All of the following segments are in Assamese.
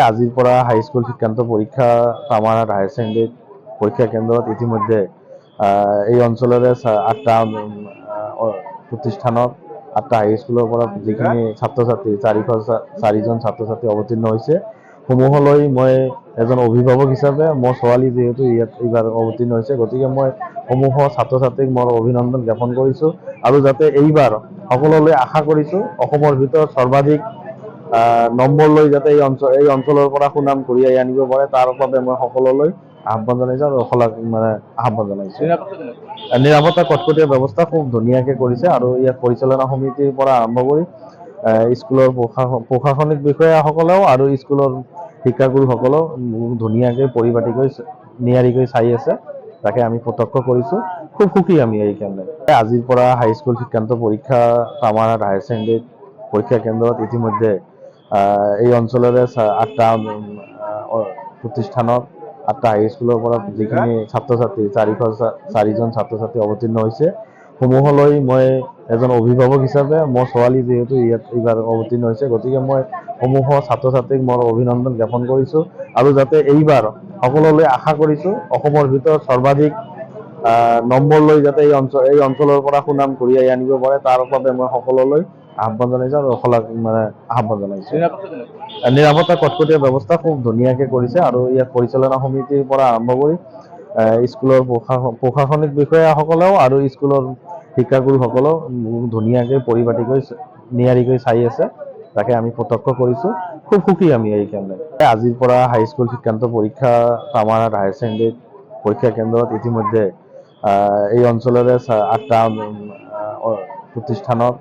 আজিৰ পৰা হাইস্কুল শিক্ষান্ত পৰীক্ষা আমাৰ হায়াৰ ছেকেণ্ডেৰী পৰীক্ষা কেন্দ্ৰত ইতিমধ্যে এই অঞ্চলৰে ৮টা প্ৰতিষ্ঠানত ৮টা হাইস্কুলৰ পৰা যিখিনি ছাত্ৰ ছাত্ৰী 404জন ছাত্ৰ ছাত্ৰী অৱতীৰ্ণ হৈছে সমূহলৈ মই এজন অভিভাৱক হিচাপে মোৰ ছোৱালী যিহেতু ইয়াত এইবাৰ অৱতীৰ্ণ হৈছে গতিকে মই সমূহ ছাত্ৰ ছাত্ৰীক মই অভিনন্দন জ্ঞাপন কৰিছোঁ আৰু যাতে এইবাৰ সকলোলৈ আশা কৰিছোঁ অসমৰ ভিতৰত সৰ্বাধিক নম্বৰ লৈ যাতে এই অঞ্চলৰ পৰা সুনাম কঢ়িয়াই আনিব পাৰে তাৰ বাবে মই সকলোলৈ আহ্বান জনাইছোঁ আৰু আহ্বান জনাইছোঁ। নিৰাপত্তা কটকটীয়া ব্যৱস্থা খুব ধুনীয়াকৈ কৰিছে আৰু ইয়াত পৰিচালনা সমিতিৰ পৰা আৰম্ভ কৰি স্কুলৰ প্ৰশাসনিক বিষয়াসকলেও আৰু স্কুলৰ শিক্ষাগুৰুসকলেও ধুনীয়াকৈ পৰিপাটিকৈ নিয়াৰিকৈ চাই আছে তাকে আমি প্ৰত্যক্ষ কৰিছোঁ। খুব সুখী আমি এই কেন্দ্ৰত। আজিৰ পৰা হাইস্কুল শিক্ষান্ত পৰীক্ষা আমাৰ হায়াৰ ছেকেণ্ডেৰী পৰীক্ষা কেন্দ্ৰত ইতিমধ্যে এই অঞ্চলৰে ৮টা প্ৰতিষ্ঠানত ৮টা হাইস্কুলৰ পৰা যিখিনি ছাত্ৰ ছাত্ৰী 404জন ছাত্ৰ ছাত্ৰী অৱতীৰ্ণ হৈছে সমূহলৈ মই এজন অভিভাৱক হিচাপে মোৰ ছোৱালী যিহেতু ইয়াত এইবাৰ অৱতীৰ্ণ হৈছে গতিকে মই সমূহ ছাত্ৰ ছাত্ৰীক মই অভিনন্দন জ্ঞাপন কৰিছোঁ আৰু যাতে এইবাৰ সকলোলৈ আশা কৰিছোঁ অসমৰ ভিতৰত সৰ্বাধিক নম্বৰ লৈ যাতে এই অঞ্চলৰ পৰা সুনাম কঢ়িয়াই আনিব পাৰে তাৰ বাবে মই সকলোলৈ আহ্বান জনাইছোঁ আৰু আহ্বান জনাইছোঁ। নিৰাপত্তা কটকটীয়া ব্যৱস্থা খুব ধুনীয়াকৈ কৰিছে আৰু ইয়াত পৰিচালনা সমিতিৰ পৰা আৰম্ভ কৰি স্কুলৰ প্ৰশাসনিক বিষয়াসকলেও আৰু স্কুলৰ শিক্ষাগুৰুসকলেও ধুনীয়াকৈ পৰিপাটিকৈ নিয়াৰিকৈ চাই আছে তাকে আমি প্ৰত্যক্ষ কৰিছোঁ। খুব সুখী আমি এই কেন্দ্ৰত। আজিৰ পৰা হাইস্কুল শিক্ষান্ত পৰীক্ষা আমাৰ হায়াৰ ছেকেণ্ডেৰী পৰীক্ষা কেন্দ্ৰত ইতিমধ্যে এই অঞ্চলৰে ৮টা প্ৰতিষ্ঠানত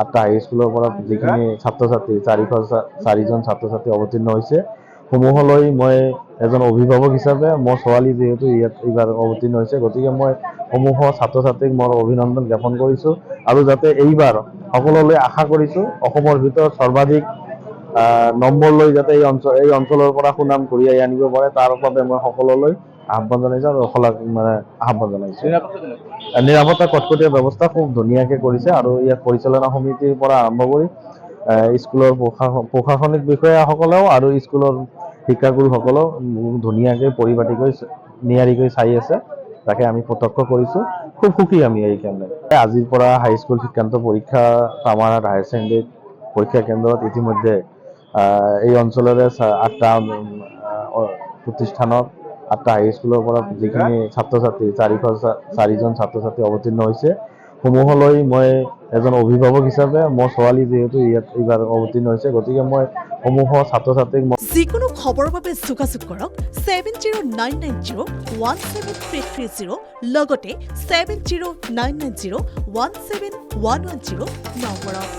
৮টা হাইস্কুলৰ পৰা যিখিনি ছাত্ৰ ছাত্ৰী 404জন ছাত্ৰ ছাত্ৰী অৱতীৰ্ণ হৈছে সমূহলৈ মই এজন অভিভাৱক হিচাপে মোৰ ছোৱালী যিহেতু ইয়াত এইবাৰ অৱতীৰ্ণ হৈছে গতিকে মই সমূহ ছাত্ৰ ছাত্ৰীক মই অভিনন্দন জ্ঞাপন কৰিছোঁ আৰু যাতে এইবাৰ সকলোলৈ আশা কৰিছোঁ অসমৰ ভিতৰত সৰ্বাধিক নম্বৰ লৈ যাতে এই অঞ্চলৰ পৰা সুনাম কঢ়িয়াই আনিব পাৰে তাৰ বাবে মই সকলোলৈ আহ্বান জনাইছোঁ আৰু আহ্বান জনাইছোঁ। নিৰাপত্তা কটকটীয়া ব্যৱস্থা খুব ধুনীয়াকৈ কৰিছে আৰু ইয়াত পৰিচালনা সমিতিৰ পৰা আৰম্ভ কৰি স্কুলৰ প্ৰশাসনিক বিষয়াসকলেও আৰু স্কুলৰ শিক্ষাগুৰুসকলেও ধুনীয়াকৈ পৰিপাটিকৈ নিয়াৰিকৈ চাই আছে তাকে আমি প্ৰত্যক্ষ কৰিছোঁ। খুব সুখী আমি এই কেন্দ্ৰত। আজিৰ পৰা হাইস্কুল শিক্ষান্ত পৰীক্ষা আমাৰ হায়াৰ ছেকেণ্ডেৰী পৰীক্ষা কেন্দ্ৰত ইতিমধ্যে এই অঞ্চলৰে ৮টা প্ৰতিষ্ঠানত ৮টা হাইস্কুলৰ পৰা যিখিনি ছাত্ৰ ছাত্ৰী 404জন ছাত্ৰ ছাত্ৰী অৱতীৰ্ণ হৈছে সমূহলৈ মই এজন অভিভাৱক হিচাপে মোৰ ছোৱালী যিহেতু ইয়াত এইবাৰ অৱতীৰ্ণ হৈছে গতিকে মই সমূহ ছাত্ৰ ছাত্ৰীক যিকোনো খবৰৰ বাবে যোগাযোগ কৰক 7099017330 লগতে 7099017110 নম্বৰত।